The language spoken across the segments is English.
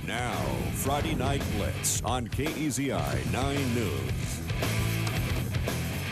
Now, Friday Night Blitz on KEZI 9 News.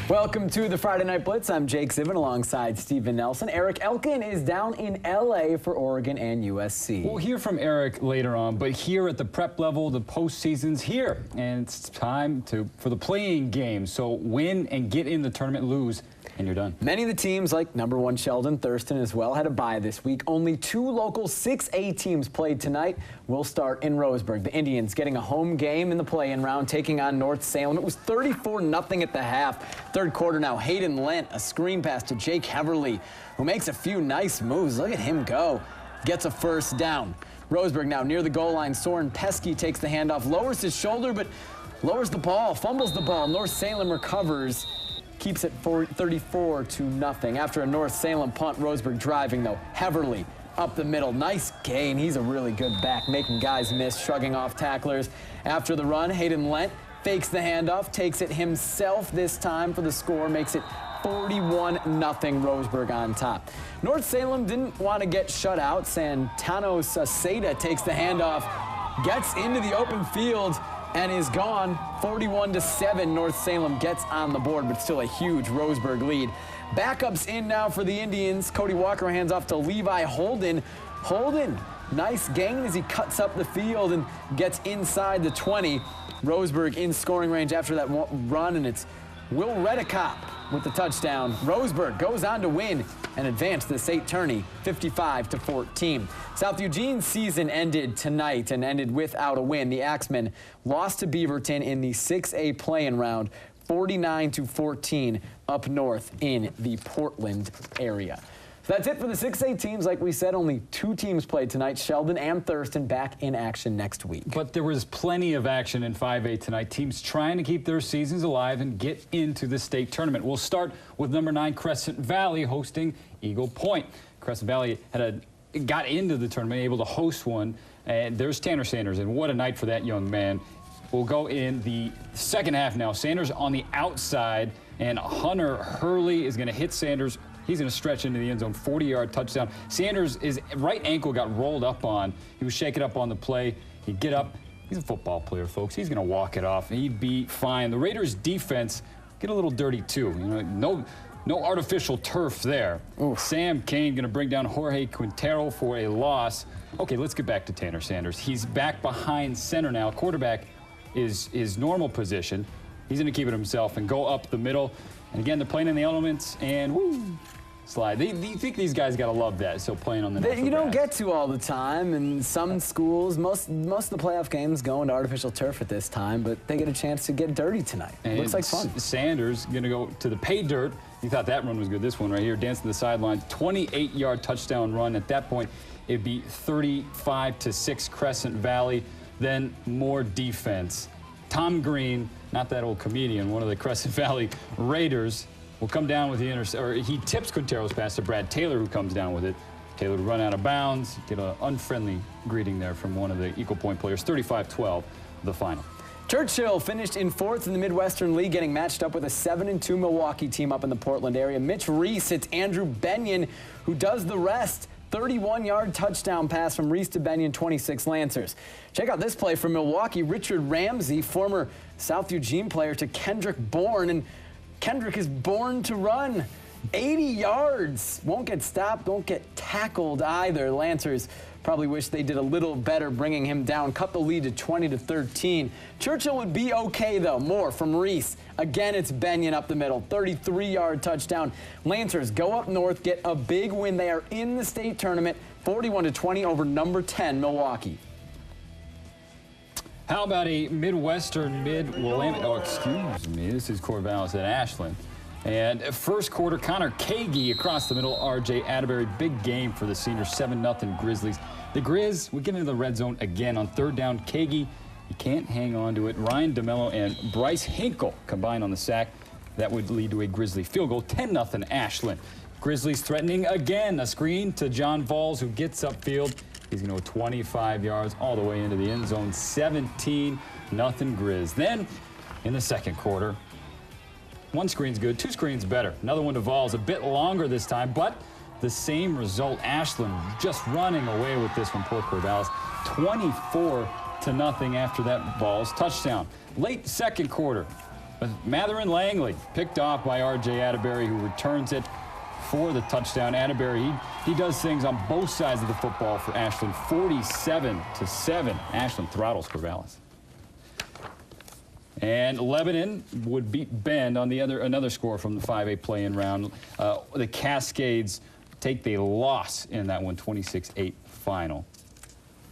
Welcome to the Friday Night Blitz. I'm Jake Zivin alongside Steven Nelson. Eric Elkin is down in LA for Oregon and USC. We'll hear from Eric later on, but here at the prep level, the postseason's here, and it's time for the playing game. So win and get in the tournament, lose, and you're done. Many of the teams, like #1 Sheldon, Thurston as well, had a bye this week. Only 2 local 6A teams played tonight. We'll start in Roseburg. The Indians getting a home game in the play-in round, taking on North Salem. It was 34-0 at the half. Third quarter now, Hayden Lent, a screen pass to Jake Heverly, who makes a few nice moves. Look at him go. Gets a first down. Roseburg now near the goal line. Soren Pesky takes the handoff, lowers his shoulder, but lowers the ball, fumbles the ball. North Salem recovers. Keeps it 34-0. After a North Salem punt, Roseburg driving, though. Heverly up the middle. Nice gain. He's a really good back, making guys miss, shrugging off tacklers. After the run, Hayden Lent fakes the handoff, takes it himself this time for the score, makes it 41-0 Roseburg on top. North Salem didn't want to get shut out. Santanos Seda takes the handoff, gets into the open field, and is gone. 41-7. North Salem gets on the board, but still a huge Roseburg lead. Backups in now for the Indians. Cody Walker hands off to Levi Holden. Holden, nice gain as he cuts up the field and gets inside the 20. Roseburg in scoring range after that run, and it's Will Redicop with the touchdown. Roseburg goes on to win and advance the state tourney 55-14. South Eugene's season ended tonight and ended without a win. The Axemen lost to Beaverton in the 6A play-in round 49-14 up north in the Portland area. So that's it for the 6A teams. Like we said, only 2 teams played tonight. Sheldon and Thurston back in action next week. But there was plenty of action in 5A tonight. Teams trying to keep their seasons alive and get into the state tournament. We'll start with #9 Crescent Valley hosting Eagle Point. Crescent Valley got into the tournament, able to host one. And there's Tanner Sanders, and what a night for that young man. We'll go in the second half now. Sanders on the outside, and Hunter Hurley is going to hit Sanders. He's going to stretch into the end zone, 40-yard touchdown. Sanders' right ankle got rolled up on. He was shaken up on the play. He'd get up. He's a football player, folks. He's going to walk it off. He'd be fine. The Raiders' defense get a little dirty, too. You know, no artificial turf there. Oof. Sam Kane going to bring down Jorge Quintero for a loss. Okay, let's get back to Tanner Sanders. He's back behind center now. Quarterback is his normal position. He's going to keep it himself and go up the middle. And again, they're playing in the elements, and woo, slide. You think these guys got to love that, so playing on the natural You don't grass. get to all the time, and some schools, most of the playoff games go into artificial turf at this time, but they get a chance to get dirty tonight. It looks like fun. Sanders going to go to the pay dirt. You thought that run was good. This one right here, dancing the sideline, 28-yard touchdown run. At that point, it'd be 35-6 Crescent Valley. Then more defense. Tom Green, not that old comedian, one of the Crescent Valley Raiders, will come down with the he tips Quintero's pass to Brad Taylor, who comes down with it. Taylor would run out of bounds, get an unfriendly greeting there from one of the Eagle Point players. 35-12, the final. Churchill finished in 4th in the Midwestern League, getting matched up with a 7-2 Milwaukee team up in the Portland area. Mitch Reese hits Andrew Benyon, who does the rest. 31-yard touchdown pass from Reese to Benyon, 26 Lancers. Check out this play from Milwaukee. Richard Ramsey, former South Eugene player, to Kendrick Bourne, and Kendrick is born to run. 80 yards. Won't get stopped, won't get tackled either. Lancers probably wish they did a little better bringing him down. Cut the lead to 20-13. Churchill would be okay, though. More from Reese. Again, it's Benyon up the middle. 33-yard touchdown. Lancers go up north, get a big win. They are in the state tournament, 41-20 over #10 Milwaukee. How about a Midwestern Willamette? Oh, excuse me. This is Corvallis at Ashland. And first quarter, Connor KEZI across the middle. R.J. Atterbury, big game for the seniors, 7-0 Grizzlies. The Grizz, we get into the red zone again on third down. KEZI, you can't hang on to it. Ryan DeMello and Bryce Hinkle combined on the sack. That would lead to a Grizzly field goal, 10-0 Ashland. Grizzlies threatening again. A screen to John Valls, who gets upfield. He's going to go 25 yards all the way into the end zone, 17-0 Grizz. Then, in the second quarter, one screen's good, 2 screens better. Another one to Valls, a bit longer this time, but the same result. Ashland just running away with this one, poor Corvallis. 24-0 after that ball's touchdown. Late second quarter, Mather and Langley picked off by R.J. Atterbury, who returns it for the touchdown. Atterbury, he does things on both sides of the football for Ashland. 47-7. Ashland throttles Corvallis. And Lebanon would beat Bend on another score from the 5A play-in round. The Cascades take the loss in that one, 26-8 final.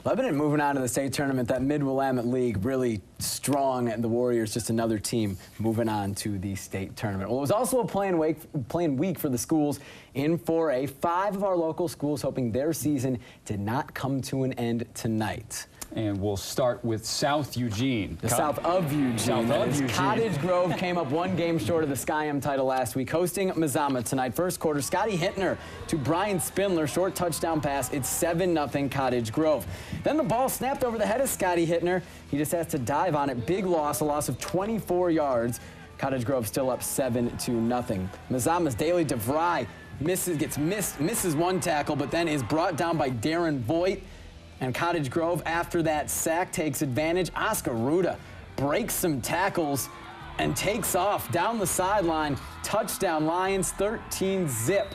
Lebanon moving on to the state tournament. That Mid-Willamette League really strong, and the Warriors just another team moving on to the state tournament. Well, it was also a playing week for the schools in 4A. 5 of our local schools hoping their season did not come to an end tonight. And we'll start with South Eugene. South of Eugene. Cottage Grove came up 1 game short of the Skyam title last week, hosting Mazama tonight. First quarter, Scotty Hittner to Brian Spindler, short touchdown pass. It's 7-0 Cottage Grove. Then the ball snapped over the head of Scotty Hittner. He just has to dive on it. Big loss, a loss of 24 yards. Cottage Grove still up 7-0. Mazama's Daly DeVry misses 1 tackle, but then is brought down by Darren Voigt. And Cottage Grove, after that sack, takes advantage. Oscar Ruda breaks some tackles and takes off down the sideline. Touchdown Lions, 13-0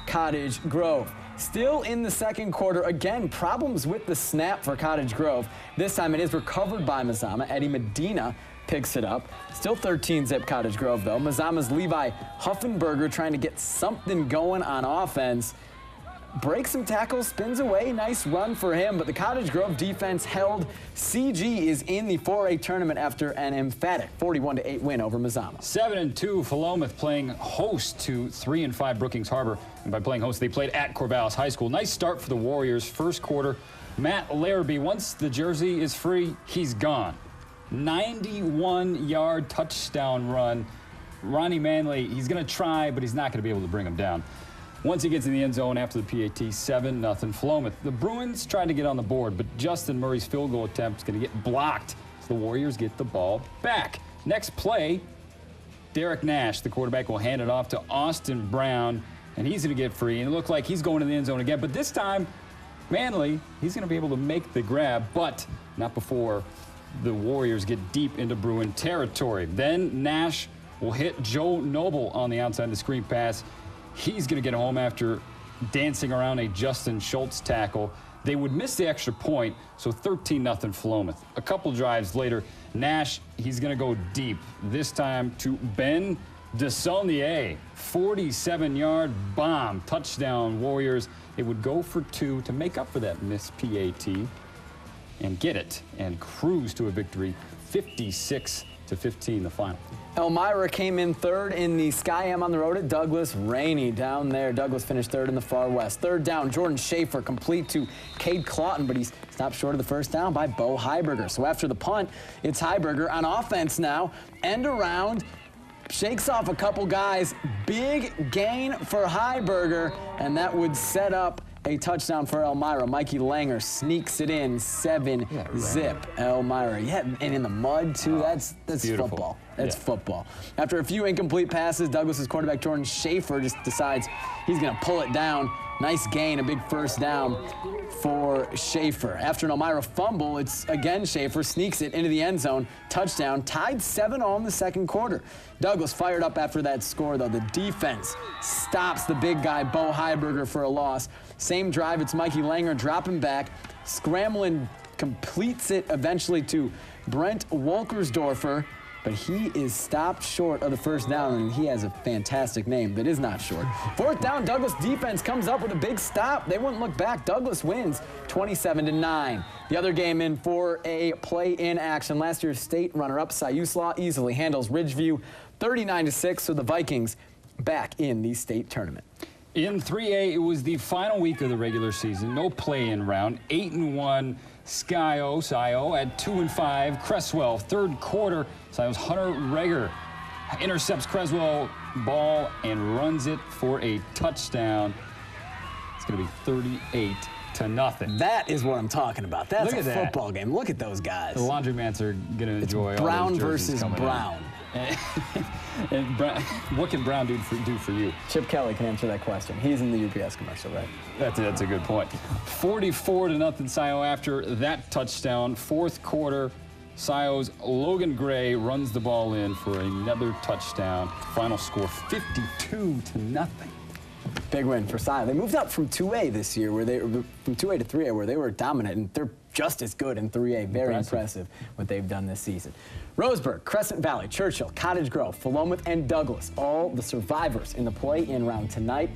Cottage Grove. Still in the second quarter, again, problems with the snap for Cottage Grove. This time it is recovered by Mazama. Eddie Medina picks it up. Still 13-0 Cottage Grove, though. Mazama's Levi Huffenberger trying to get something going on offense. Breaks some tackles, spins away. Nice run for him, but the Cottage Grove defense held. CG is in the 4A tournament after an emphatic 41-8 win over Mazama. 7-2 Philomath playing host to 3-5 Brookings Harbor. And by playing host, they played at Corvallis High School. Nice start for the Warriors. First quarter, Matt Larrabee, once the jersey is free, he's gone. 91-yard touchdown run. Ronnie Manley, he's going to try, but he's not going to be able to bring him down. Once he gets in the end zone after the PAT, 7-0 Philomath. The Bruins tried to get on the board, but Justin Murray's field goal attempt is going to get blocked. So the Warriors get the ball back. Next play, Derek Nash, the quarterback, will hand it off to Austin Brown, and he's going to get free. And it looked like he's going to the end zone again, but this time, Manley, he's going to be able to make the grab, but not before the Warriors get deep into Bruin territory. Then Nash will hit Joe Noble on the outside of the screen pass. He's going to get home after dancing around a Justin Schultz tackle. They would miss the extra point, so 13-0 Philomath. A couple drives later, Nash, he's going to go deep, this time to Ben DeSaulnier. 47-yard bomb, touchdown Warriors. They would go for 2 to make up for that missed PAT and get it and cruise to a victory, 56-15 the final. Elmira came in 3rd in the Skyam on the road at Douglas. Rainy down there. Douglas finished 3rd in the far west. 3rd down, Jordan Schaefer complete to Cade Claughton, but he's stopped short of the first down by Bo Heiberger. So after the punt, it's Heiberger on offense now. End around, shakes off a couple guys. Big gain for Heiberger, and that would set up a touchdown for Elmira. Mikey Langer sneaks it in, 7-0 Elmira. Yeah, and in the mud too. That's football. That's football. After a few incomplete passes, Douglas's quarterback Jordan Schaefer just decides he's going to pull it down. Nice gain, a big first down for Schaefer. After an Elmira fumble, it's again Schaefer sneaks it into the end zone. Touchdown, tied 7-0 in the second quarter. Douglas fired up after that score, though. The defense stops the big guy, Bo Heiberger, for a loss. Same drive, it's Mikey Langer dropping back. Scrambling completes it eventually to Brent Wolkersdorfer, but he is stopped short of the first down, and he has a fantastic name that is not short. 4th down, Douglas defense comes up with a big stop. They wouldn't look back. Douglas wins 27-9. The other game in 4A play-in action. Last year's state runner-up, Siuslaw, easily handles Ridgeview 39-6, so the Vikings back in the state tournament. In 3A, it was the final week of the regular season. No play-in round. 8-1 Scio at 2-5. Cresswell, 3rd quarter. Scio's Hunter Reger intercepts Creswell ball and runs it for a touchdown. It's going to be 38-0. That is what I'm talking about. That's a football game. Look at those guys. The laundromats are going to enjoy Brown all those versus Brown. And what can Brown do for you? Chip Kelly can answer that question. He's in the UPS commercial, right? That's a good point. 44-0 Scio after that touchdown. Fourth quarter, Scio's Logan Gray runs the ball in for another touchdown. Final score 52-0. Big win for Salem. They moved up from 2A this year, from 2A to 3A, where they were dominant, and they're just as good in 3A. Very impressive what they've done this season. Roseburg, Crescent Valley, Churchill, Cottage Grove, Philomath, and Douglas, all the survivors in the play-in round tonight.